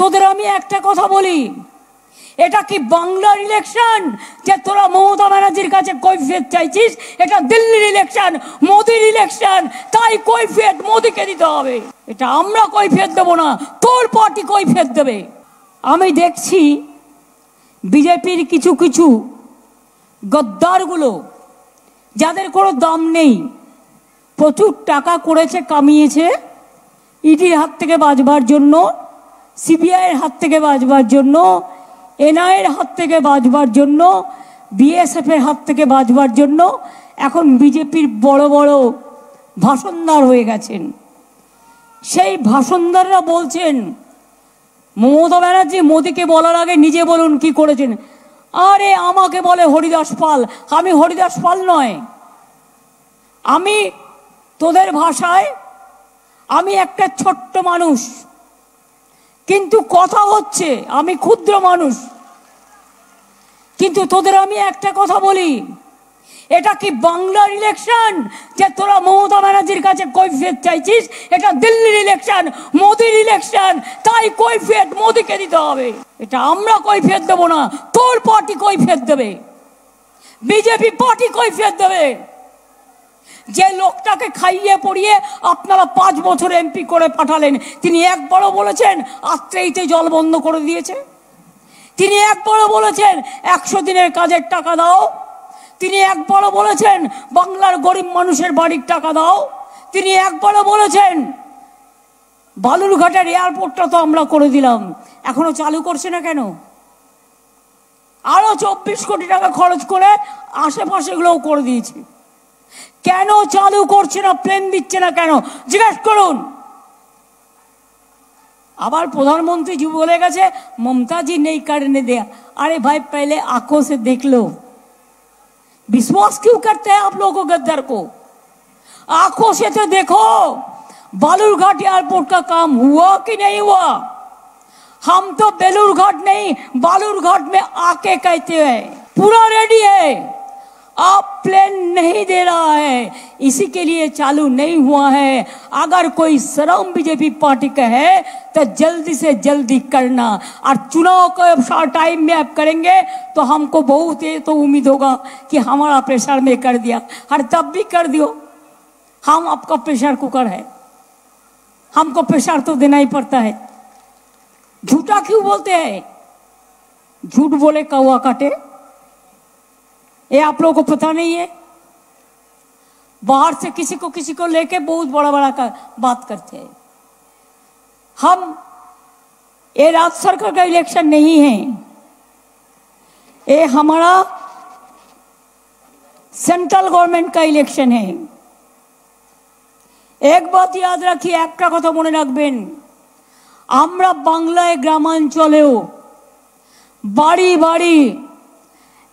তোদের আমি একটা কথা বলি, এটা কি বাংলার ইলেকশন যে তোরা মমতা ব্যানার্জির কাছে কৈফিয়ত চাইছিস? এটা দিল্লির ইলেকশন, মোদির ইলেকশন, তাই কৈফিয়ত মোদিকে দিতে হবে। এটা আমরা কৈফিয়ত দেবো না, তোর পার্টি কৈফিয়ত দেবে। আমি দেখছি বিজেপির কিছু কিছু গদ্দারগুলো, যাদের কোনো দাম নেই, প্রচুর টাকা করেছে, কামিয়েছে ইডির হাত থেকে বাঁচবার জন্য, সিবিআইয়ের হাত থেকে বাঁচবার জন্য, এনআইএর হাত থেকে বাঁচবার জন্য, বিএসএফের হাত থেকে বাঁচবার জন্য এখন বিজেপির বড় বড় ভাষণদার হয়ে গেছেন। সেই ভাষণদাররা বলছেন মমতা ব্যানার্জি মোদিকে বলার আগে নিজে বলুন কি করেছেন। আরে আমাকে বলে হরিদাস পাল, আমি হরিদাস পাল নয়। আমি তোদের ভাষায় আমি একটা ছোট্ট মানুষ, কিন্তু কথা হচ্ছে আমি ক্ষুদ্র মানুষ। কিন্তু তোদের আমি একটা কথা বলি, এটা কি বাংলার ইলেকশন যে তোরা মমতা ব্যানার্জির কাছে কৈফিয়ত চাইছিস? এটা দিল্লির ইলেকশন, মোদির ইলেকশন, তাই কৈফিয়ত মোদিকে দিতে হবে। এটা আমরা কৈফিয়ত দেবো না, তোর পার্টি কৈফিয়ত দেবে, বিজেপি পার্টি কৈফিয়ত দেবে। যে লোকটাকে খাইয়ে পড়িয়ে আপনারা 5 বছর এমপি করে পাঠালেন, তিনি একবারও বলেছেন আত্রেইতে জল বন্ধ করে দিয়েছে? তিনি একবারও বলেছেন 100 দিনের কাজের টাকা দাও? তিনি একবারও বলেছেন বাংলার গরিব মানুষের বাড়ির টাকা দাও? তিনি একবারও বলেছেন বালুরঘাটের এয়ারপোর্টটা তো আমরা করে দিলাম, এখনো চালু করছে না কেন? আরো 24 কোটি টাকা খরচ করে আশেপাশে গুলোও করে দিয়েছে, কেন চালু করছে না? প্লেন দিচ্ছে না কেন? জিজ্ঞেস করুন। আবার প্রধানমন্ত্রী जी बोले गए ममता जी नहीं करने दिया। अरे भाई पहले आंखों से देख लो, विश्वास क्यों करते हैं आप लोगों गद्दार को? आंखों से तो देखो बालूरघाट एयरपोर्ट का काम हुआ कि नहीं हुआ। हम तो बेलूरघाट नहीं बालूरघाट में आके कहते हैं पूरा रेडी है, आप प्लेन नहीं दे रहा है, इसी के लिए चालू नहीं हुआ है। अगर कोई शर्म बीजेपी पार्टी का है तो जल्दी से जल्दी करना, और चुनाव को शॉर्ट टाइम में आप करेंगे तो हमको बहुत ये तो उम्मीद होगा कि हमारा प्रेशर में कर दिया, और तब भी कर दियो। हम आपका प्रेशर कुकर है, हमको प्रेशर तो देना ही पड़ता है। झूठा क्यों बोलते हैं? झूठ बोले कौवा काटे, ये आप लोगों को पता नहीं है? बाहर से किसी को लेके बहुत बड़ा बड़ा बात करते हैं। हम ये राज्य सरकार का इलेक्शन नहीं है, ये हमारा सेंट्रल गवर्नमेंट का इलेक्शन है। एक बात याद रखिए, एक कथा मने राखबेन, আমরা বাংলায় গ্রামাঞ্চলেও বাড়ি বাড়ি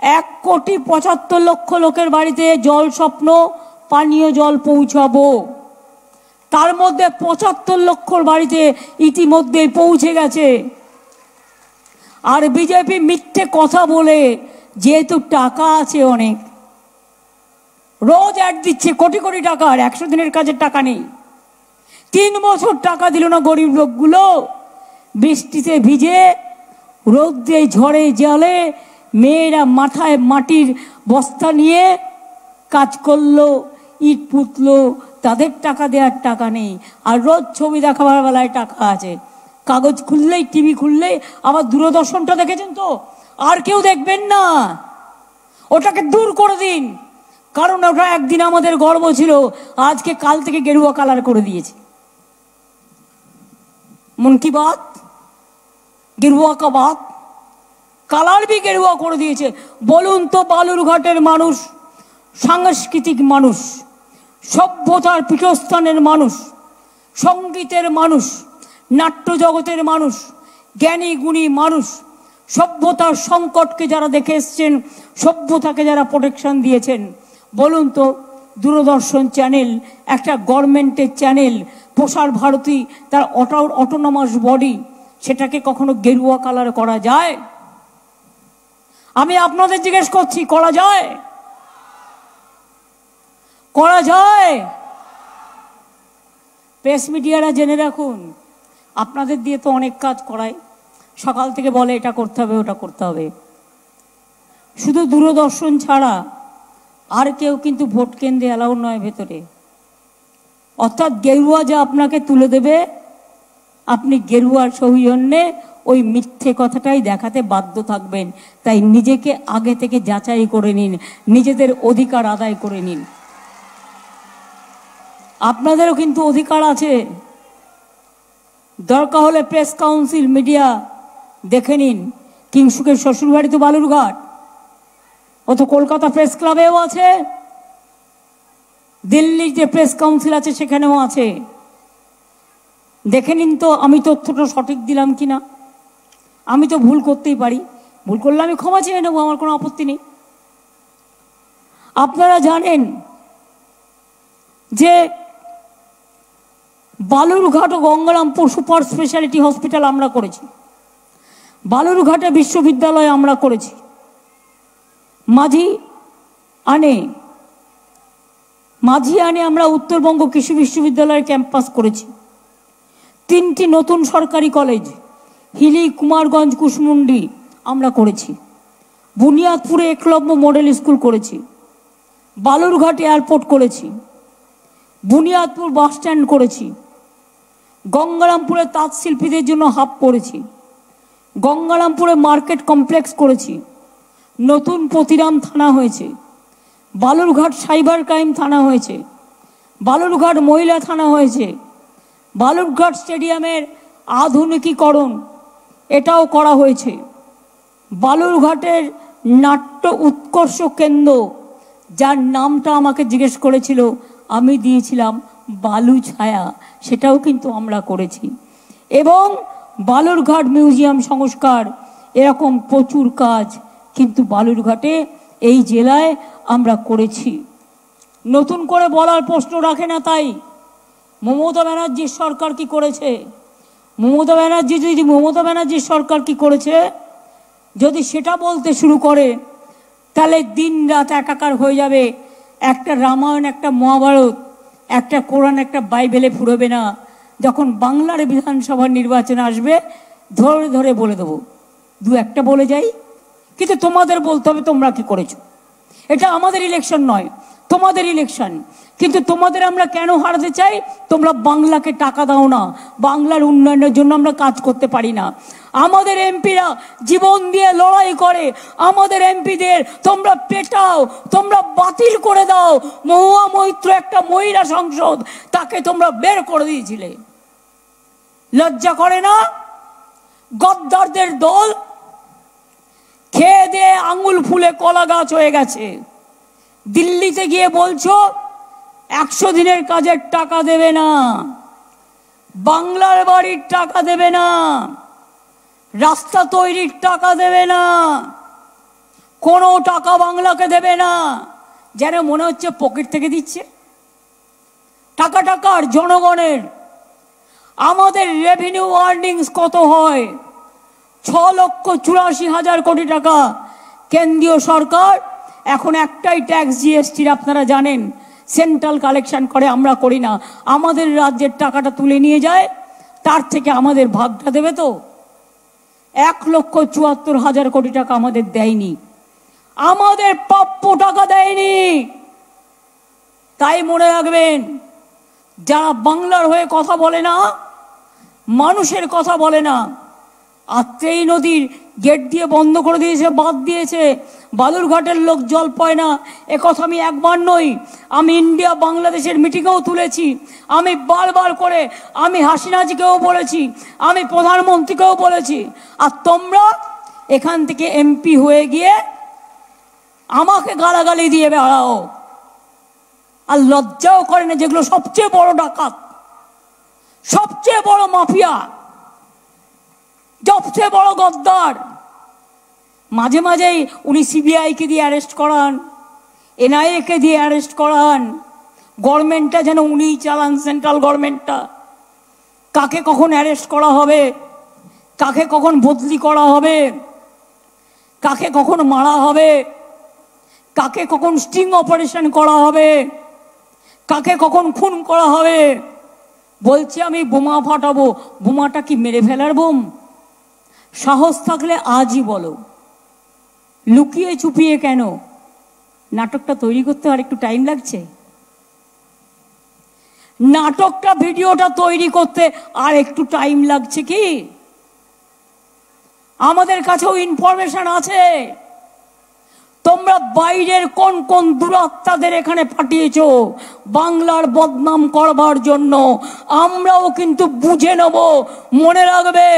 1,75,00,000 লোকের বাড়িতে জল স্বপ্ন পানীয় জল পৌঁছাবো। তার মধ্যে 75 লক্ষর বাড়িতে ইতিমধ্যে পৌঁছে গেছে। আর বিজেপি মিথ্যে কথা বলে, যেহেতু টাকা আছে অনেক, রোজ অ্যাড দিচ্ছে কোটি কোটি টাকার, 100 দিনের কাজের টাকা নেই। 3 বছর টাকা দিল না গরিব লোকগুলো, বৃষ্টিতে ভিজে রোদ্রে ঝড়ে জলে মেয়েরা মাথায় মাটির বস্তা নিয়ে কাজ করলো, ইট পুতলো, তাদের টাকা দেওয়ার টাকা নেই। আর রোজ ছবি দেখাবার বেলায় টাকা আছে, কাগজ খুললেই টিভি খুললেই আবার দূরদর্শনটা দেখেছেন তো, আর কেউ দেখবেন না, ওটাকে দূর করে দিন। কারণ ওটা একদিন আমাদের গর্ব ছিল, আজকে কাল থেকে গেরুয়া কালার করে দিয়েছে। मन की बात गेरुआ का बात, কালার भी गेरुआ করে দিয়েছে। বলুন তো বালুরঘাটের মানুষ সাংস্কৃতিক মানুষ, সভ্যতার পীঠস্থানের মানুষ, সঙ্গীতের মানুষ, নাট্য জগতের মানুষ, জ্ঞানী গুণী মানুষ, সভ্যতার সংকটকে যারা দেখে এসছেন, সভ্যতাকে যারা প্রোটেকশন দিয়েছেন, বলুন তো দূরদর্শন চ্যানেল একটা গভর্নমেন্টের চ্যানেল, প্রসার ভারতী তার অটোনমাস বডি, সেটাকে কখনো গেরুয়া কালার করা যায়? আমি আপনাদের জিজ্ঞেস করছি, করা যায়? করা যায়? প্রেস মিডিয়ারা জেনে রাখুন, আপনাদের দিয়ে তো অনেক কাজ করায়। সকাল থেকে বলে এটা করতে হবে ওটা করতে হবে। শুধু দূরদর্শন ছাড়া আর কেউ কিন্তু ভোট কেন্দ্রে অ্যালাউ নয় ভেতরে। অর্থাৎ গেরুয়া যা আপনাকে তুলে দেবে, আপনি গেরুয়ার সৌজন্যে ওই মিথ্যে কথাটাই দেখাতে বাধ্য থাকবেন। তাই নিজেকে আগে থেকে যাচাই করে নিন, নিজেদের অধিকার আদায় করে নিন। আপনাদেরও কিন্তু অধিকার আছে। দরকার হলে প্রেস কাউন্সিল, মিডিয়া দেখে নিন। কিংসুকের শ্বশুরবাড়ি তো বালুরঘাট, ও তো কলকাতা প্রেস ক্লাবেও আছে, দিল্লির যে প্রেস কাউন্সিল আছে সেখানেও আছে। দেখে নিন তো আমি তথ্যটা সঠিক দিলাম কিনা। আমি তো ভুল করতেই পারি, ভুল করলে আমি ক্ষমা চেয়ে নেবো, আমার কোনো আপত্তি নেই। আপনারা জানেন যে বালুরঘাট ও গঙ্গারামপুর সুপার স্পেশালিটি হসপিটাল আমরা করেছি, বালুরঘাটে বিশ্ববিদ্যালয় আমরা করেছি, মাঝি আনে আমরা উত্তরবঙ্গ কৃষি বিশ্ববিদ্যালয়ের ক্যাম্পাস করেছি, 3টি নতুন সরকারি কলেজ হিলি, কুমারগঞ্জ, কুশমুন্ডি আমরা করেছি, বুনিয়াদপুরে একলব্য মডেল স্কুল করেছি, বালুরঘাট এয়ারপোর্ট করেছি, বুনিয়াদপুর বাস স্ট্যান্ড করেছি, গঙ্গারামপুরে তাঁত শিল্পীদের জন্য হাব করেছি, গঙ্গারামপুরে মার্কেট কমপ্লেক্স করেছি, নতুন প্রতিরাম থানা হয়েছে, বালুরঘাট সাইবার ক্রাইম থানা হয়েছে, বালুরঘাট মহিলা থানা হয়েছে, বালুরঘাট স্টেডিয়ামের আধুনিকীকরণ এটাও করা হয়েছে, বালুরঘাটের নাট্য উৎকর্ষ কেন্দ্র, যার নামটা আমাকে জিজ্ঞেস করেছিল, আমি দিয়েছিলাম বালু ছায়া, সেটাও কিন্তু আমরা করেছি, এবং বালুরঘাট মিউজিয়াম সংস্কার, এরকম প্রচুর কাজ কিন্তু বালুরঘাটে এই জেলায় আমরা করেছি। নতুন করে বলার প্রশ্ন রাখে না। তাই মমতা ব্যানার্জির সরকার কি করেছে, মমতা ব্যানার্জির সরকার কি করেছে যদি সেটা বলতে শুরু করে, তাহলে দিন রাত একাকার হয়ে যাবে। একটা রামায়ণ, একটা মহাভারত, একটা কোরআন, একটা বাইবেলে ফুরবে না। যখন বাংলার বিধানসভা নির্বাচন আসবে ধরে ধরে বলে দেবো, দু একটা বলে যাই, কিন্তু তোমাদের বলতে হবে তোমরা কি করেছো। এটা আমাদের ইলেকশন নয়, তোমাদের ইলেকশন। কিন্তু তোমাদের আমরা কেন হারাতে চাই? তোমরা বাংলাকে টাকা দাও না, বাংলার উন্নয়নের জন্য আমরা কাজ করতে পারি না। আমাদের এমপিরা জীবন দিয়ে লড়াই করে, আমাদের এমপিদের তোমরা পেটাও, তোমরা বাতিল করে দাও। মহুয়া মৈত্র একটা মহিলা সংসদ, তাকে তোমরা বের করে দিয়েছিলে। লজ্জা করে না? গদ্দারদের দল খেয়ে দিয়ে আঙুল ফুলে কলা গাছ হয়ে গেছে। দিল্লিতে গিয়ে বলছো 100 দিনের কাজের টাকা দেবে না, বাংলার বাড়ির টাকা দেবে না, রাস্তা তৈরির টাকা দেবে না, কোনো টাকা বাংলাকে দেবে না। যেন মনে হচ্ছে পকেট থেকে দিচ্ছে। টাকাটা কার? জনগণের। আমাদের রেভিনিউ আর্নিংস কত হয়? 6,84,000 কোটি টাকা। কেন্দ্রীয় সরকার এখন একটাই ট্যাক্স, জিএসটির, আপনারা জানেন, সেন্ট্রাল কালেকশন করে, আমরা করি না। আমাদের রাজ্যের টাকাটা তুলে নিয়ে যায়, তার থেকে আমাদের ভাগটা দেবে তো। 1,74,000 কোটি টাকা আমাদের দেয়নি, আমাদের প্রাপ্য টাকা দেয়নি। তাই মনে রাখবেন, যারা বাংলার হয়ে কথা বলে না, মানুষের কথা বলে না, আত্রেই নদীর গেট দিয়ে বন্ধ করে দিয়েছে, বাদ দিয়েছে, বালুরঘাটের লোক জল পায় না, একথা আমি একবার নই, আমি ইন্ডিয়া বাংলাদেশের মিটিংয়েও তুলেছি, আমি বারবার করে আমি হাসিনাজিকেও বলেছি, আমি প্রধানমন্ত্রীকেও বলেছি। আর তোমরা এখান থেকে এমপি হয়ে গিয়ে আমাকে গালাগালি দিয়ে বেড়াও, আর লজ্জাও করে না। যেগুলো সবচেয়ে বড় ডাকাত, সবচেয়ে বড় মাফিয়া, সবচেয়ে বড় গদ্দার, মাঝে মাঝেই উনি সিবিআইকে দিয়ে অ্যারেস্ট করান, এনআইএ-কে দিয়ে অ্যারেস্ট করান। গভর্নমেন্টটা যেন উনিই চালান, সেন্ট্রাল গভর্নমেন্টটা। কাকে কখন অ্যারেস্ট করা হবে, কাকে কখন বদলি করা হবে, কাকে কখন মারা হবে, কাকে কখন স্টিং অপারেশন করা হবে, কাকে কখন খুন করা হবে। বলছে আমি বোমা ফাটাবো, বোমাটা কি মেরে ফেলার বোম? সাহস থাকলে আজই বলো, লুকিয়ে চুপিয়ে কেন? নাটকটা তৈরি করতে আর একটু টাইম লাগছে, নাটকটা ভিডিওটা তৈরি করতে আর একটু টাইম লাগছে কি? আমাদের কাছেও ইনফরমেশন আছে তোমরা বাইরের কোন কোন দুরাত্মাদের এখানে পাঠিয়েছো বাংলার বদনাম করবার জন্য। আমরাও কিন্তু বুঝে নেব। মনে রাখবে,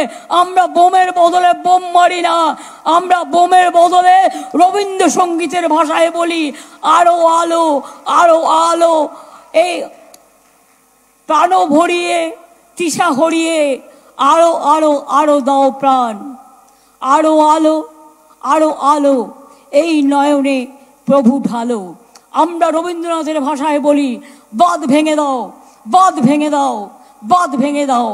আমরা বোমের বদলে বোম মারি না, আমরা বোমের বদলে রবীন্দ্রসঙ্গীতের ভাষায় বলি আরো আলো আরো আলো। এই প্রাণ ভরিয়ে তৃষা হরিয়ে আরো আলো আরো দাও প্রাণ, আরো আলো আরো আলো এই নয়নে প্রভু ঢালো। আমরা রবীন্দ্রনাথের ভাষায় বলি বাঁধ ভেঙে দাও, বাঁধ ভেঙে দাও, বাঁধ ভেঙে দাও।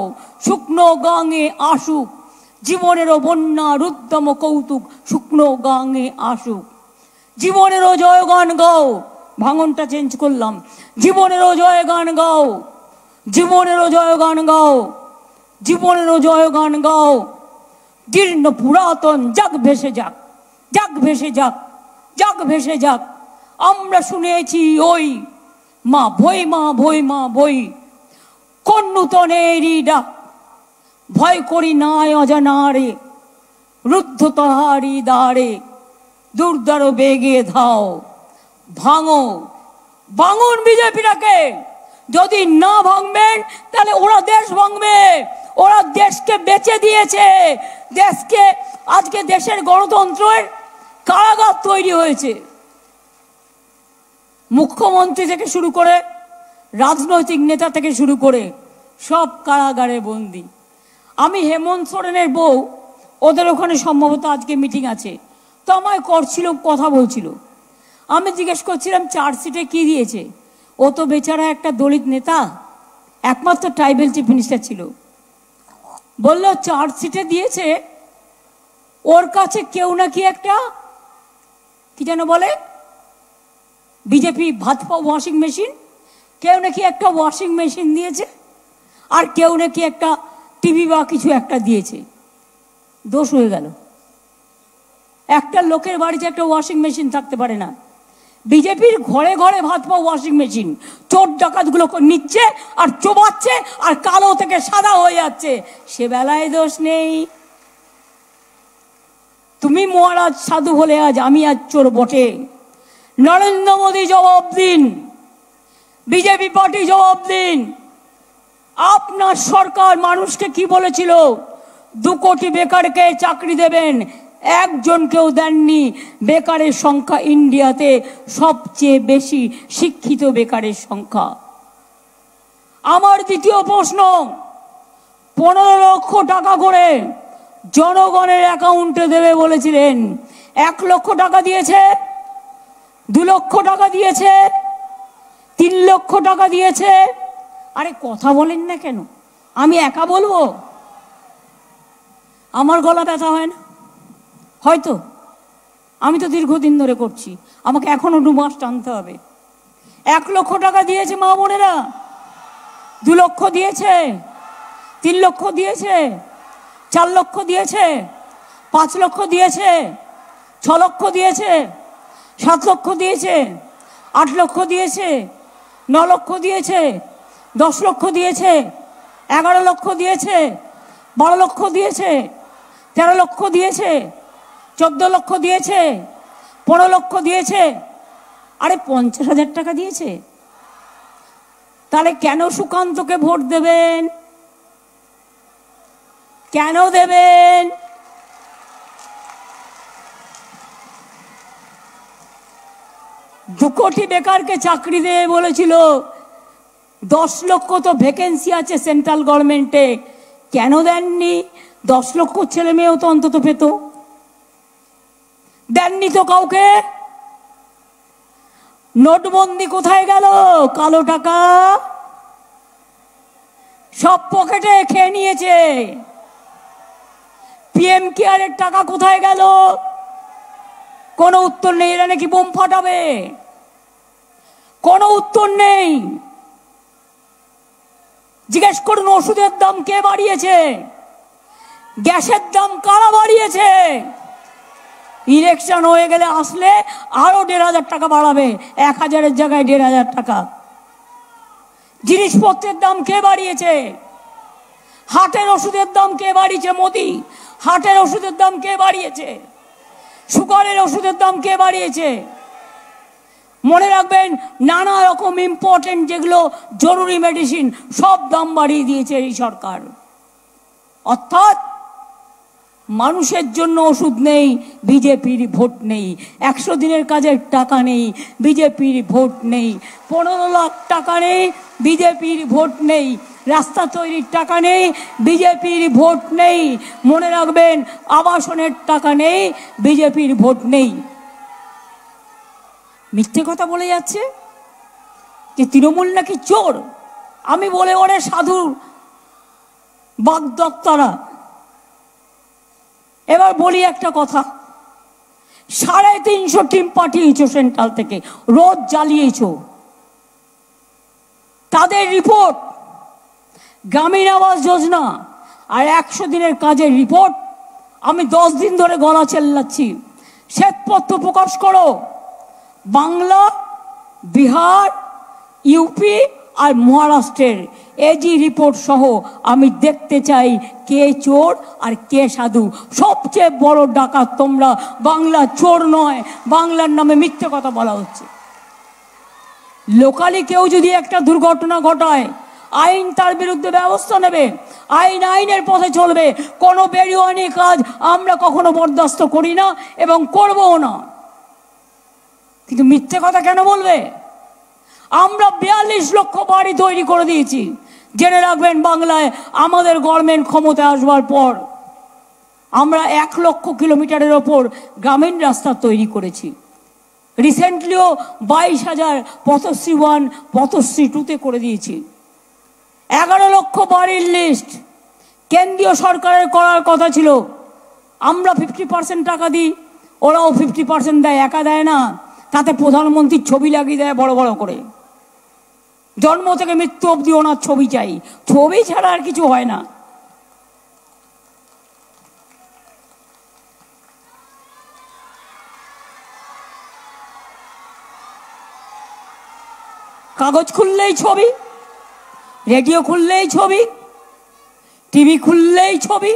শুকনো গাঙে আসুক জীবনেরও বন্যা রুদ্যম কৌতুক, শুকনো গাঙে আসুক। জীবনেরও জয়গান গাও, ভাঙনটা চেঞ্জ করলাম, জীবনেরও জয়গান গাও, জীবনেরও জয়গান গাও, জীবনেরও জয়গান গাও। জীর্ণ পুরাতন যাক ভেসে যাক, যাক ভেসে যাক, যাক ভেসে যাক। আমরা শুনেছি ওই মা ভই মা ভই মা ভই, কোন নূতনেরই ডাক। ভয় করি নাই অজানারে, রুদ্ধ তাহারি দ্বারে, দুর্দার বেগে ধাও। ভাঙো, ভাঙুন বিজেপিটাকে। যদি না ভাঙবেন তাহলে ওরা দেশ ভাঙবে। ওরা দেশকে বেচে দিয়েছে, দেশকে আজকে দেশের গণতন্ত্রের কারাগার তৈরি হয়েছে। মুখ্যমন্ত্রী থেকে শুরু করে রাজনৈতিক নেতা থেকে শুরু করে সব কারাগারে বন্দী। আমি হেমন্ত সোরেনের বউ, ওদের ওখানে সম্ভবত আজকে মিটিং আছে, তো আমায় করছিল, কথা বলছিল। আমি জিজ্ঞেস করছিলাম চার্জশিটে কি দিয়েছে। ও তো বেচারা একটা দলিত নেতা, একমাত্র ট্রাইবেল চিফ মিনিস্টার ছিল। বললো চার্জশিটে দিয়েছে ওর কাছে কেউ নাকি একটা কি যেন বলে বিজেপি ভাত পাও ওয়াশিং মেশিন, কেউ নাকি একটা ওয়াশিং মেশিন দিয়েছে, আর কেউ নাকি একটা টিভি বা কিছু একটা দিয়েছে। দোষ হয়ে গেল। একটা লোকের বাড়িতে একটা ওয়াশিং মেশিন থাকতে পারে না। বিজেপির ঘরে ঘরে ভাত পাও ওয়াশিং মেশিন, চোর ডাকাতগুলো নিচ্ছে আর চোবাচ্ছে আর কালো থেকে সাদা হয়ে যাচ্ছে, সে বেলায় দোষ নেই। তুমি মহারাজ সাধু বলে আজ আমি আজ চোর বটে। নরেন্দ্র মোদী জবাব দিন, বিজেপি পার্টি জবাব দিন। আপনার সরকার মানুষকে কি বলেছিল? 2 কোটি বেকারকে চাকরি দেবেন, একজনকেও দেননি। বেকারের সংখ্যা ইন্ডিয়াতে সবচেয়ে বেশি, শিক্ষিত বেকারের সংখ্যা। আমার দ্বিতীয় প্রশ্ন, 15 লক্ষ টাকা করে জনগণের অ্যাকাউন্টে দেবে বলেছিলেন, 1 লক্ষ টাকা দিয়েছে, 2 লক্ষ টাকা দিয়েছে, 3 লক্ষ টাকা দিয়েছে। আরে কথা বলেন না কেন? আমি একা বলবো? আমার গলা ব্যথা হয় না? হয়তো, আমি তো দীর্ঘদিন ধরে করছি, আমাকে এখনো 2 মাস টানতে হবে। 1 লক্ষ টাকা দিয়েছে মা বোনেরা, 2 লক্ষ দিয়েছে, 3 লক্ষ দিয়েছে, 4 লক্ষ দিয়েছে, 5 লক্ষ দিয়েছে, 6 লক্ষ দিয়েছে, 7 লক্ষ দিয়েছে, 8 লক্ষ দিয়েছে, 9 লক্ষ দিয়েছে, 10 লক্ষ দিয়েছে, 11 লক্ষ দিয়েছে, 12 লক্ষ দিয়েছে, 13 লক্ষ দিয়েছে, 14 লক্ষ দিয়েছে, 15 লক্ষ দিয়েছে। আরে 50,000 টাকা দিয়েছে। তাহলে কেন সুকান্তকে ভোট দেবেন? কেন দেবেন? দু কোটি বেকারকে চাকরি দেবে বলেছিল, 10 লক্ষ তো ভ্যাকেন্সি আছে সেন্ট্রাল গভর্নমেন্টে, কেন দেননি? 10 লক্ষ ছেলে মেয়েও তো অন্তত পেত, দেননি তো কাউকে। নোটবন্দি কোথায় গেল? কালো টাকা সব পকেটে খেয়ে নিয়েছে। পিএম কেয়ারের টাকা কোথায় গেল? কোনো উত্তর নেই। এরা নাকি বোম ফাটাবে, কোনো উত্তর নেই। জিজ্ঞেস করুন ওষুধের দাম কে বাড়িয়েছে, গ্যাসের দাম কারা বাড়িয়েছে? ইলেকশন হয়ে গেলে আসলে আরো 1,500 টাকা বাড়াবে, 1,000-এর জায়গায় 1,500 টাকা। জিনিসপত্রের দাম কে বাড়িয়েছে? হাটের ওষুধের দাম কে বাড়িয়েছে? মোদি। হাটের ওষুধের দাম কে বাড়িয়েছে? সুগারের ওষুধের দাম কে বাড়িয়েছে? মনে রাখবেন, নানা রকম ইম্পর্টেন্ট যেগুলো জরুরি মেডিসিন সব দাম বাড়িয়ে দিয়েছে এই সরকার। অর্থাৎ মানুষের জন্য ওষুধ নেই, বিজেপির ভোট নেই। 100 দিনের কাজের টাকা নেই, বিজেপির ভোট নেই। 15 লাখ টাকা নেই, বিজেপির ভোট নেই। রাস্তা তৈরির টাকা নেই, বিজেপির ভোট নেই। মনে রাখবেন, আবাসনের টাকা নেই, বিজেপির ভোট নেই। মিথ্যে কথা বলে যাচ্ছে যে তৃণমূল নাকি চোর। আমি বলে ওরে সাধু বাগদত্তারা। এবার বলি একটা কথা, 350 টিম পাঠিয়েছ সেন্ট্রাল থেকে, রোজ জ্বালিয়েছ। তাদের রিপোর্ট গ্রামীণ আবাস যোজনা আর 100 দিনের কাজের রিপোর্ট, আমি 10 দিন ধরে গলা চেল্লাচ্ছি, শ্বেতপত্র প্রকাশ করো। বাংলা, বিহার, ইউপি আর মহারাষ্ট্রের এজি রিপোর্ট সহ আমি দেখতে চাই কে চোর আর কে সাধু। সবচেয়ে বড় ডাকাত তোমরা। বাংলা চোর নয়, বাংলার নামে মিথ্যে কথা বলা হচ্ছে। লোকালি কেউ যদি একটা দুর্ঘটনা ঘটায়, আইন তার বিরুদ্ধে ব্যবস্থা নেবে। আইন আইনের পথে চলবে। কোনো বেরিওয়ানি কাজ আমরা কখনো বরদাস্ত করি না এবং করবও না। কিন্তু মিথ্যে কথা কেন বলবে? আমরা 42 লক্ষ বাড়ি তৈরি করে দিয়েছি। জেনে রাখবেন, বাংলায় আমাদের গভর্নমেন্ট ক্ষমতায় আসবার পর আমরা 1 লক্ষ কিলোমিটারের ওপর গ্রামীণ রাস্তা তৈরি করেছি। রিসেন্টলিও 22,000 পথশ্রী 1, পথশ্রী 2-তে করে দিয়েছি। 11 লক্ষ বাড়ির লিস্ট কেন্দ্রীয় সরকারের করার কথা ছিল। আমরা 50% টাকা দিই, ওরাও 50% দেয়। একা দেয় না, তাতে প্রধানমন্ত্রীর ছবি লাগিয়ে দেয় বড় বড় করে। জন্ম থেকে মৃত্যু অবধি ওনার ছবি চাই, ছবি ছাড়া আর কিছু হয় না। কাগজ খুললেই ছবি, রেডিও খুললেই ছবি, টিভি খুললেই ছবি,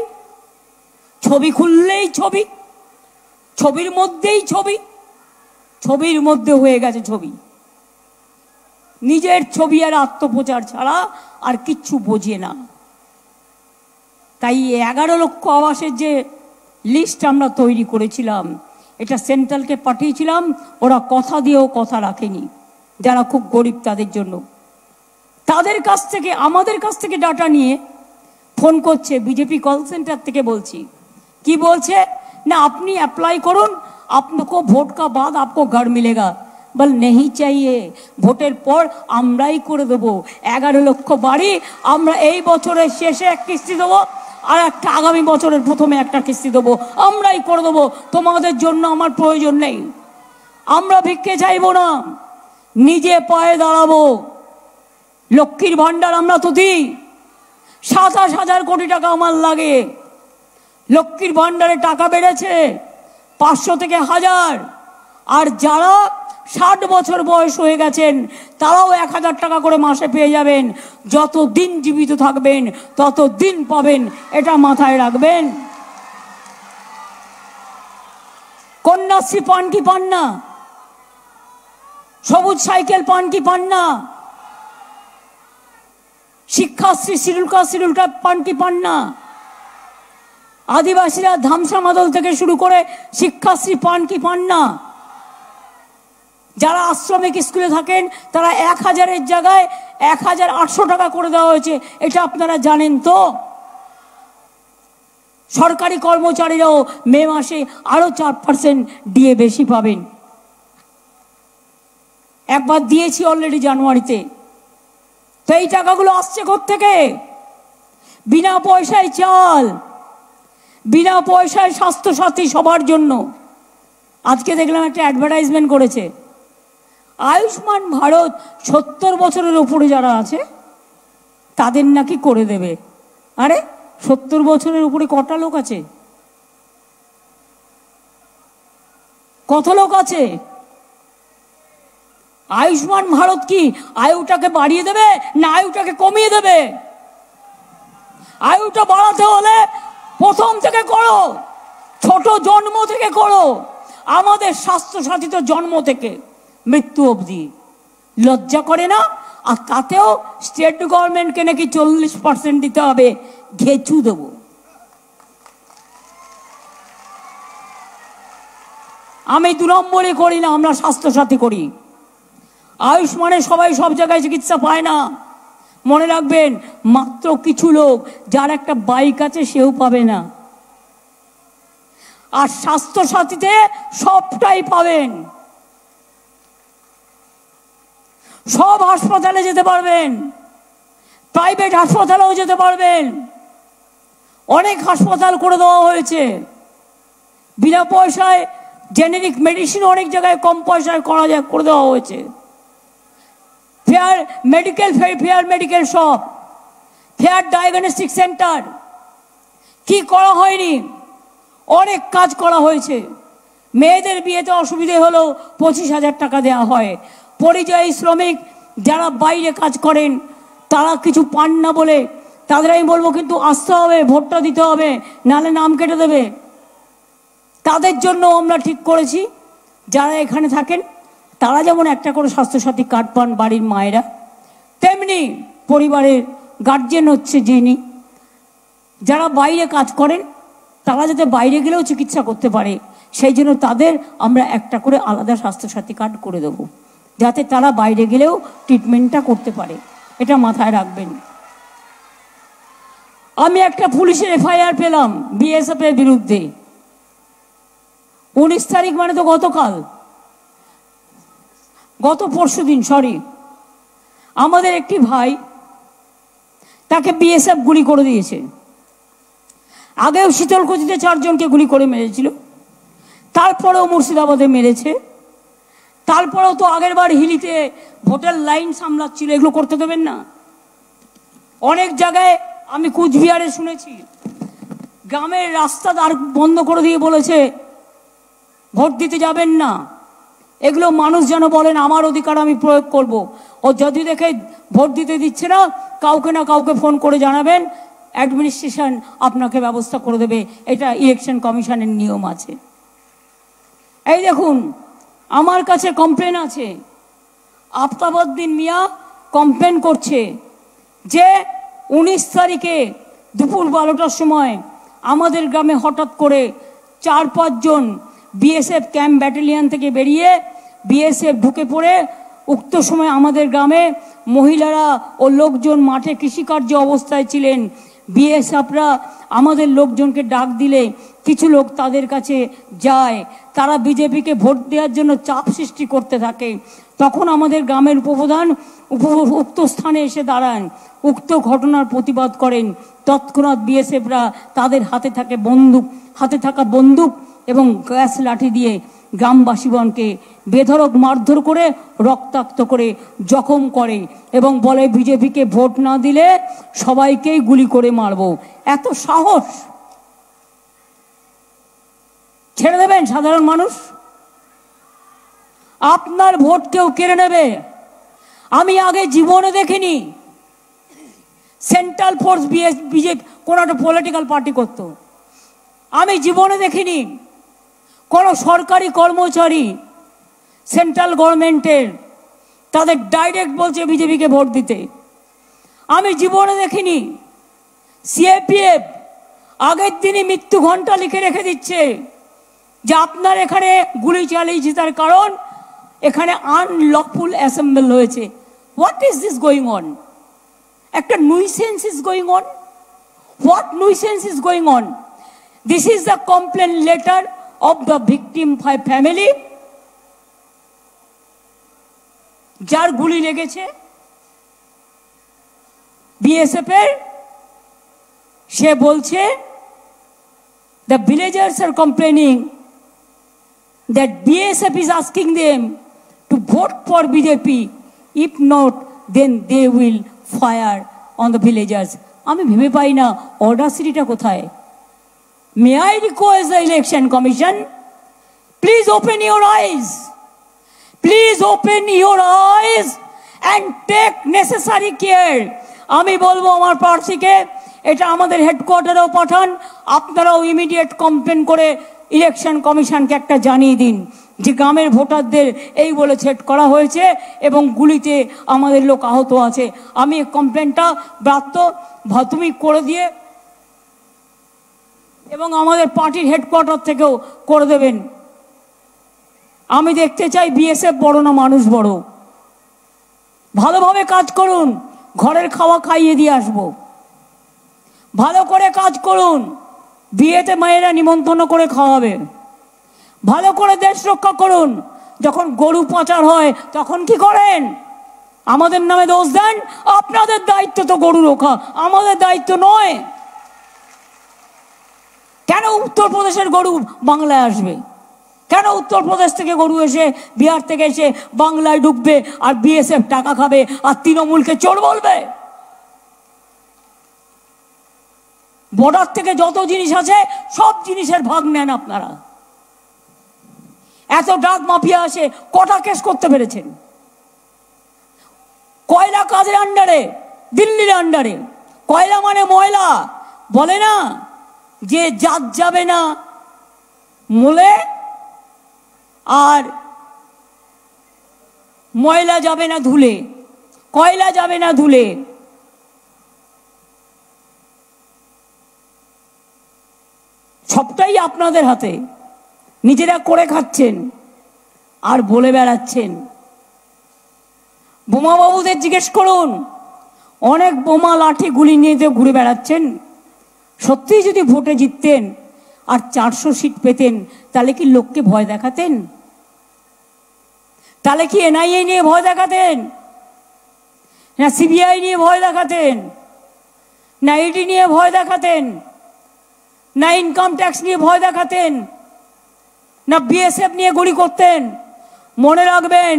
ছবি খুললেই ছবি, ছবির মধ্যেই ছবি, ছবির মধ্যে হয়ে গেছে ছবি। নিজের ছবি আর আত্মপ্রচার ছাড়া আর কিচ্ছু বোঝে না। তাই 11 লক্ষ আবাসের যে লিস্ট আমরা তৈরি করেছিলাম, এটা সেন্ট্রালকে পাঠিয়েছিলাম। ওরা কথা দিয়েও কথা রাখেনি। যারা খুব গরিব তাদের জন্য, তাদের কাছ থেকে, আমাদের কাছ থেকে ডাটা নিয়ে ফোন করছে বিজেপি কল সেন্টার থেকে। বলছি, কি বলছে না, আপনি অ্যাপ্লাই করুন, आपको ভোট का बाद आपको घर मिलेगा। বল नहीं चाहिए, ভোটের পর আমরাই করে দেবো। 11 লক্ষ বাড়ি আমরা এই বছরের শেষে এক কিস্তি দেবো, আর একটা আগামী বছরের প্রথমে একটা কিস্তি দেবো। আমরাই করে দেবো, তোমাদের জন্য আমার প্রয়োজন নেই। আমরা ভিক্ষে চাইবো না, নিজে পায়ে দাঁড়াবো। লক্ষ্মীর ভান্ডার আমরা তো দিই, 27,000 কোটি টাকা আমার লাগে। লক্ষ্মীর ভান্ডারে টাকা বেড়েছে 500 থেকে 1000। আর যারা 60 বছর বয়স হয়ে গেছেন তারাও 1000 টাকা করে মাসে পেয়ে যাবেন। যত দিন জীবিত থাকবেন তত দিন পাবেন, এটা মাথায় রাখবেন। কন্যাশ্রী পান কি পান না? সবুজ সাইকেল পান কি পান না? শিক্ষাশ্রী শিডিউল কাস্ট পান কি পান না? আদিবাসীরা ধামসা মাদল থেকে শুরু করে শিক্ষাশ্রী পান কি পান না? যারা আশ্রমিক স্কুলে থাকেন তারা 1000-এর জায়গায় 1800 টাকা করে দেওয়া হয়েছে, এটা আপনারা জানেন তো? সরকারি কর্মচারীরাও মে মাসে আরো 4% দিয়ে বেশি পাবেন। একবার দিয়েছি অলরেডি জানুয়ারিতে। তো এই টাকাগুলো আসছে কোত্থেকে? বিনা পয়সায় চাল, বিনা পয়সায় স্বাস্থ্যসাথী সবার জন্য। আজকে দেখলাম একটা অ্যাডভার্টাইজমেন্ট করেছে, আয়ুষ্মান ভারত 70 বছরের উপরে যারা আছে তাদের নাকি করে দেবে। আরে 70 বছরের উপরে কটা লোক আছে? কত লোক আছে? আয়ুষ্মান ভারত কি আয়ুটাকে বাড়িয়ে দেবে না আয়ুটাকে কমিয়ে দেবে? আয়ুটা বাড়াতে হলে প্রথম থেকে করো, ছোট জন্ম থেকে করো। আমাদের স্বাস্থ্য সাথী তো জন্ম থেকে মৃত্যু অবধি। লজ্জা করে না? আর তাতেও স্টেট গভর্নমেন্টকে নাকি 40% দিতে হবে। ঘেঁচু দেবো। আমি 2 নম্বরে করি না, আমরা স্বাস্থ্যসাথী করি। আয়ুষ্মানে সবাই সব জায়গায় চিকিৎসা পায় না। মনে রাখবেন, মাত্র কিছু লোক, যার একটা বাইক আছে সেও পাবে না। আর স্বাস্থ্যসাথীতে সবটাই পাবেন। সব হাসপাতালে যেতে পারবেন, প্রাইভেট হাসপাতালেও যেতে পারবেন। অনেক হাসপাতাল করে দেওয়া হয়েছে বিনা পয়সায়। জেনেরিক মেডিসিন অনেক জায়গায় কম পয়সায় করা যায়, করে দেওয়া হয়েছে। Fair medical shop, fair diagnostic centre. কি করা হয়নি? অনেক কাজ করা হয়েছে। মেয়েদের বিয়েতে অসুবিধে হলেও 25,000 টাকা দেওয়া হয়। পরিযায়ী শ্রমিক যারা বাইরে কাজ করেন তারা কিছু পান না বলে তাদের আমি বলবো কিন্তু আসতে হবে, ভোটটা দিতে হবে, নাহলে নাম কেটে দেবে। তাদের জন্য আমরা ঠিক করেছি যারা এখানে থাকেন তারা যেমন একটা করে স্বাস্থ্যসাথী কার্ড পান বাড়ির মায়েরা, তেমনি পরিবারের গার্জেন হচ্ছে যিনি, যারা বাইরে কাজ করেন তারা যাতে বাইরে গেলেও চিকিৎসা করতে পারে সেই জন্য তাদের আমরা একটা করে আলাদা স্বাস্থ্যসাথী কার্ড করে দেবো, যাতে তারা বাইরে গেলেও ট্রিটমেন্টটা করতে পারে। এটা মাথায় রাখবেন। আমি একটা পুলিশের FIR পেলাম BSF এর বিরুদ্ধে। 19 তারিখ মানে তো গতকাল, গত পরশু দিন, সরি। আমাদের একটি ভাই, তাকে BSF গুলি করে দিয়েছে। আগেও শীতলকুচিতে 4 জনকে গুলি করে মেরেছিল, তারপরেও মুর্শিদাবাদে মেরেছে, তারপরেও তো আগের বার হিলিতে ভোটের লাইন সামলাচ্ছিল। এগুলো করতে দেবেন না। অনেক জায়গায় আমি কুচবিহারে শুনেছি গ্রামের রাস্তা দ্বার বন্ধ করে দিয়ে বলেছে ভোট দিতে যাবেন না। এগুলো মানুষ যেন বলেন আমার অধিকার আমি প্রয়োগ করব। ও যদি দেখে ভোট দিতে দিচ্ছে না, কাউকে না কাউকে ফোন করে জানাবেন, অ্যাডমিনিস্ট্রেশন আপনাকে ব্যবস্থা করে দেবে। এটা ইলেকশন কমিশনের নিয়ম আছে। এই দেখুন, আমার কাছে কমপ্লেন আছে। আফতাবউদ্দিন মিয়া কমপ্লেন করছে যে 19 তারিখে দুপুর 12টার সময় আমাদের গ্রামে হঠাৎ করে 4-5 জন BSF ক্যাম্প ব্যাটালিয়ন থেকে বেরিয়ে BSF ঢুকে পড়ে উক্ত সময় আমাদের গ্রামে মহিলারা ও লোকজন মাঠে কৃষিকার্য অবস্থায় ছিলেন। BSFরা আমাদের লোকজনকে ডাক দিলে কিছু লোক তাদের কাছে যায়, তারা বিজেপিকে ভোট দেওয়ার জন্য চাপ সৃষ্টি করতে থাকে। তখন আমাদের গ্রামের উপপ্রধান উক্ত স্থানে এসে দাঁড়ান, উক্ত ঘটনার প্রতিবাদ করেন। তৎক্ষণাৎ BSFরা তাদের হাতে থাকা বন্দুক এবং গ্যাস লাঠি দিয়ে গ্রামবাসীগণকে বেধড়ক মারধর করে রক্তাক্ত করে জখম করে এবং বলে বিজেপিকে ভোট না দিলে সবাইকেই গুলি করে মারব। এত সাহস! ছেড়ে দেবেন সাধারণ মানুষ? আপনার ভোট কেউ কেড়ে নেবে। আমি আগে জীবনে দেখিনি সেন্ট্রাল ফোর্স বিজেপি কোনো একটা পলিটিক্যাল পার্টি করত। আমি জীবনে দেখিনি কোনো সরকারি কর্মচারী সেন্ট্রাল গভর্নমেন্টের তাদের ডাইরেক্ট বলছে বিজেপিকে ভোট দিতে। আমি জীবনে দেখিনি CAPF আগের দিনই মৃত্যু ঘণ্টা লিখে রেখে দিচ্ছে যে আপনার এখানে গুলি চালিয়েছে তার কারণ এখানে আনলফুল অ্যাসেম্বল হয়েছে। What is this going on? একটা nuisance is going on. What nuisance is going on? This is the complain letter of the victim family যার গুলি লেগেছে BSF এর। সে বলছে the villagers are complaining that BSF is asking them to vote for BJP, if not then they will fire on the villagers. আমি ভেবে পাই না অডাসিটিটা কোথায়। May I request the election commission, please open your eyes, please open your eyes and take necessary care. আমি বলবো আমার প্রার্থীকে এটা আমাদের হেডকোয়ার্টারেও পাঠান, আপনারাও ইমিডিয়েট কমপ্লেন করে ইলেকশন কমিশনকে একটা জানিয়ে দিন যে গ্রামের ভোটারদের এই বলে ছেট করা হয়েছে এবং গুলিতে আমাদের লোক আহত আছে। আমি এই কমপ্লেনটা ব্রাত্য তুমি করে দিয়ে এবং আমাদের পার্টির হেডকোয়ার্টার থেকেও করে দেবেন। আমি দেখতে চাই বিএসএফ বড় না মানুষ বড়। ভালোভাবে কাজ করুন, ঘরের খাওয়া খাইয়ে দিয়ে আসবো। ভালো করে কাজ করুন, বিয়েতে মায়েরা নিমন্ত্রণ করে খাওয়াবে। ভালো করে দেশ রক্ষা করুন। যখন গরু পাচার হয় তখন কি করেন? আমাদের নামে দোষ দেন। আপনাদের দায়িত্ব তো গরু রক্ষা, আমাদের দায়িত্ব নয়। কেন উত্তরপ্রদেশের গরু বাংলায় আসবে? কেন উত্তরপ্রদেশ থেকে গরু এসে বিহার থেকে এসে বাংলায় ঢুকবে আর বিএসএফ টাকা খাবে আর তৃণমূলকে চোর বলবে? বর্ডার থেকে যত জিনিস আছে সব জিনিসের ভাগ নেন আপনারা। এত ড্রাগ মাফিয়া আসে, কটা কেস করতে পেরেছেন? কয়লা কাজের আন্ডারে, দিল্লির আন্ডারে। কয়লা মানে ময়লা, বলে না যে জাত যাবে না মোলে আর ময়লা যাবে না ধুলে, কয়লা যাবে না ধুলে। সবটাই আপনাদের হাতে, নিজেরা করে খাচ্ছেন আর বলে বেড়াচ্ছেন। বোমাবাবুদের জিজ্ঞেস করুন, অনেক বোমা লাঠি গুলি নিয়ে ঘুরে বেড়াচ্ছেন। সত্যিই যদি ভোটে জিততেন আর 400 সিট পেতেন তাহলে কি লোককে ভয় দেখাতেন? তাহলে কি এনআইএ নিয়ে ভয় দেখাতেন, না সিবিআই নিয়ে ভয় দেখাতেন, না ইডি নিয়ে ভয় দেখাতেন, না ইনকাম ট্যাক্স নিয়ে ভয় দেখাতেন, না বিএসএফ নিয়ে গুলি করতেন? মনে রাখবেন,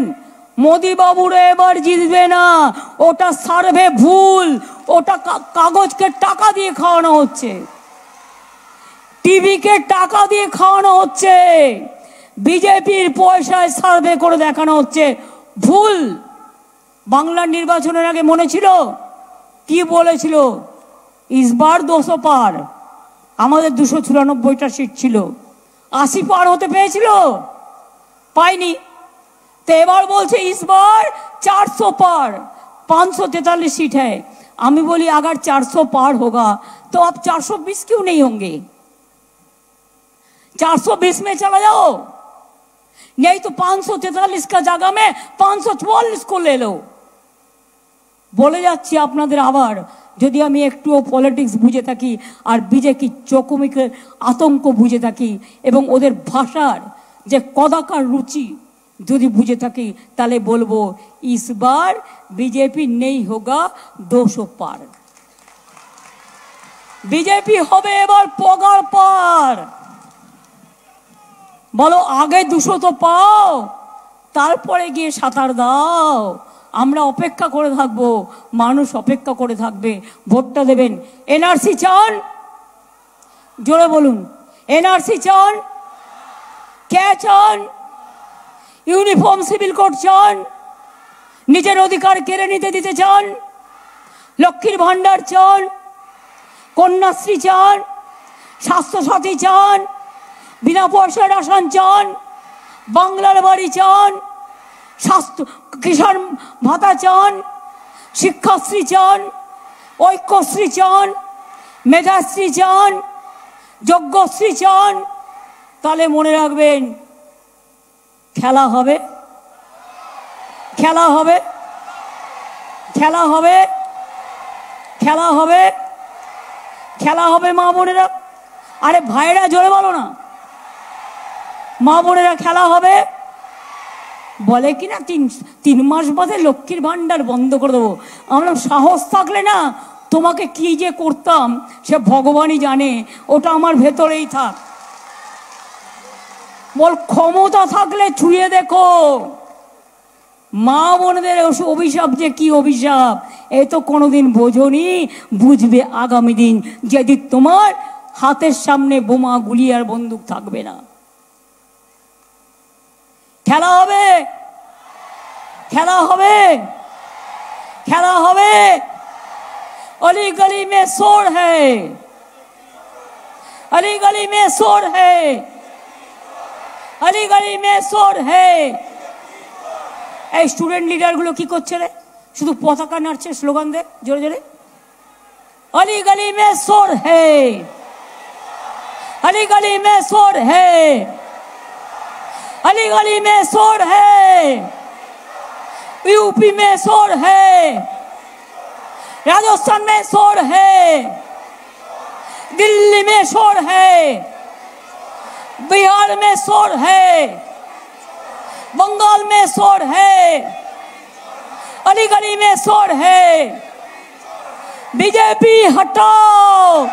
মোদি বাবুরা এবার জিতবে না। ওটা সার্ভে ভুল, ওটা কাগজকে টাকা দিয়ে খাওয়ানো হচ্ছে, টিভিকে টাকা দিয়ে খাওয়ানো হচ্ছে, বিজেপির পয়সায় সার্ভে করে দেখানো হচ্ছে। ভুল। বাংলার নির্বাচনের আগে মনে ছিল কি বলেছিল? ইসবার 200 পার। আমাদের 294টা সিট ছিল, 80 পার হতে পেয়েছিল, পাইনি। तो एबार बोलছে इस बार 400 पार, 543 सीट है। আমি বলি अगर 400 पार होगा तो आप 420 क्यों नहीं होंगे? 420 में चला जाओ, नहीं तो 543 का जगह में 544 को ले लो। বলে যাচ্ছি আপনাদের আবার, যদি আমি একটুও পলিটিক্স বুঝে থাকি আর বিজেপি চকমিকের আতঙ্ক বুঝে থাকি এবং ওদের ভাষার যে কদাকার রুচি যদি বুঝে থাকি তাহলে বলবো इस बार बीजेपी नहीं होगा 200 पार। बीजेपी হবে এবার পগার পার। বলো আগে 200 তো পাও, তারপরে গিয়ে সাঁতার দাও। আমরা অপেক্ষা করে থাকবো, মানুষ অপেক্ষা করে থাকবে, ভোটটা দেবেন। এনআরসি চান? জোরে বলুন, এনআরসি চান? কে চান? ইউনিফর্ম সিভিল কোড চান? নিজের অধিকার কেড়ে নিতে দিতে চান? লক্ষ্মীর ভান্ডার চান? কন্যাশ্রী চান? স্বাস্থ্যসাথী চান? বিনা পয়সার রেশন চান? বাংলার বাড়ি চান? স্বাস্থ্য কিষাণ ভাতা চান? শিক্ষাশ্রী চান? ঐক্যশ্রী চান? মেধাশ্রী চান? যজ্ঞশ্রী চান? তাহলে মনে রাখবেন, খেলা হবে, খেলা হবে, খেলা হবে, খেলা হবে, খেলা হবে। মা বোনেরা, আরে ভাইরা জোরে বলো না, মা বোনেরা খেলা হবে। বলে কি না 3 মাস বাদে লক্ষ্মীর ভান্ডার বন্ধ করে দেবো। আমরা সাহস থাকলে না তোমাকে কি যে করতাম সে ভগবানই জানে, ওটা আমার ভেতরেই থাক। বল ক্ষমতা থাকলে ছুঁয়ে দেখো। মা বোনদের অভিশাপ যে কি অভিশাপ, এ তো কোনোদিন বোঝোনি, বুঝবে আগামী দিন, যেদিন তোমার হাতের সামনে বোমা গুলি আর বন্দুক থাকবে না। খেলা হবে, খেলা হবে, খেলা হবে। अली गली में शोर है, अली गली में शोर है, अली गली में शोर है। এই স্টুডেন্ট লিডার গুলো কি করছে রে? শুধু পতাকা নাড়ছে, স্লোগান দে জোরে জোরে, अली गली में शोर है, अली गली में शोर है, अली गली में शोर है, यूपी में शोर है, राजस्थान में शोर है, दिल्ली में शोर है, बिहार में शोर है, बंगाल में शोर है, अली गली में शोर है। बीजेपी हटाओ,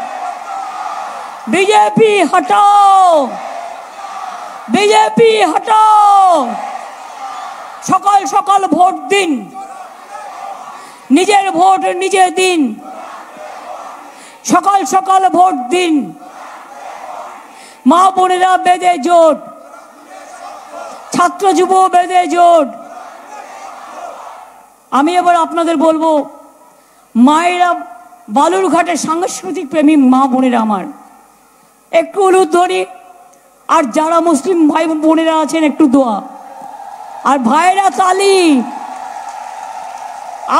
बीजेपी हटाओ, बीजेपी हटाओ। सकाल सकाल भोट दिन, निजेर भोट निजे दिन, सकाल सकाल भोट दिन। मा बोनेरा बेदे जोट, छात्र युव बेदे जोट। আমি এবার আপনাদের বলবো, মায়েরা বালুরঘাটের সাংস্কৃতিক প্রেমী মা বোনেরা আমার, একটু উলুধ্বনি, আর যারা মুসলিম ভাই বোনেরা আছেন একটু দোয়া, আর ভাইরা তালি।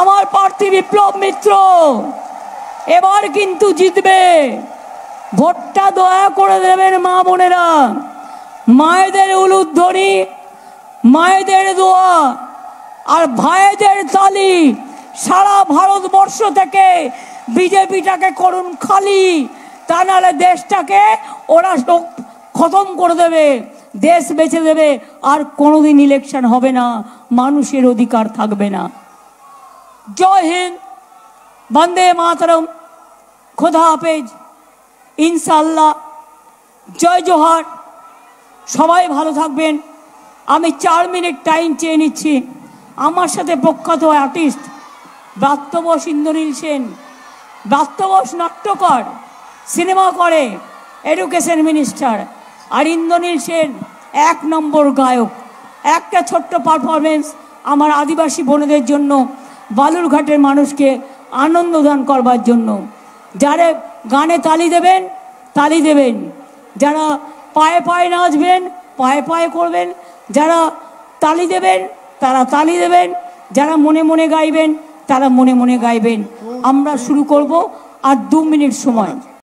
আমার প্রার্থী বিপ্লব মিত্র এবার কিন্তু জিতবে, ভোটটা দয়া করে দেবেন মা বোনেরা। মায়েদের উলুধ্বনি, মায়েদের দোয়া আর ভাইদের তালি। সারা ভারতবর্ষ থেকে বিজেপিটাকে করুন খালি, তা নাহলে দেশটাকে ওরা খতম করে দেবে, দেশ বেঁচে দেবে, আর কোনোদিন ইলেকশন হবে না, মানুষের অধিকার থাকবে না। জয় হিন্দ, বন্দে মাতরম, খোদা হাফেজ, ইনশাআল্লাহ, জয় জোহার। সবাই ভালো থাকবেন। আমি 4 মিনিট টাইম চেয়ে নিচ্ছি। আমার সাথে প্রখ্যাত আর্টিস্ট ব্রাত্যবোস ইন্দ্রনীল সেন, ব্রাত্যবোস নাট্যকর, সিনেমা করে, এডুকেশন মিনিস্টার, আর ইন্দ্রনীল সেন 1 নম্বর গায়ক। একটা ছোট্ট পারফরমেন্স আমার আদিবাসী বোনেদের জন্য, বালুরঘাটের মানুষকে আনন্দ দান করবার জন্য। যারা গানে তালি দেবেন তালি দেবেন, যারা পায়ে পায়ে নাচবেন পায়ে পায়ে করবেন, যারা তালি দেবেন তারা তালি দেবেন, যারা মনে মনে গাইবেন তারা মনে মনে গাইবেন। আমরা শুরু করব আর 2 মিনিট সময়।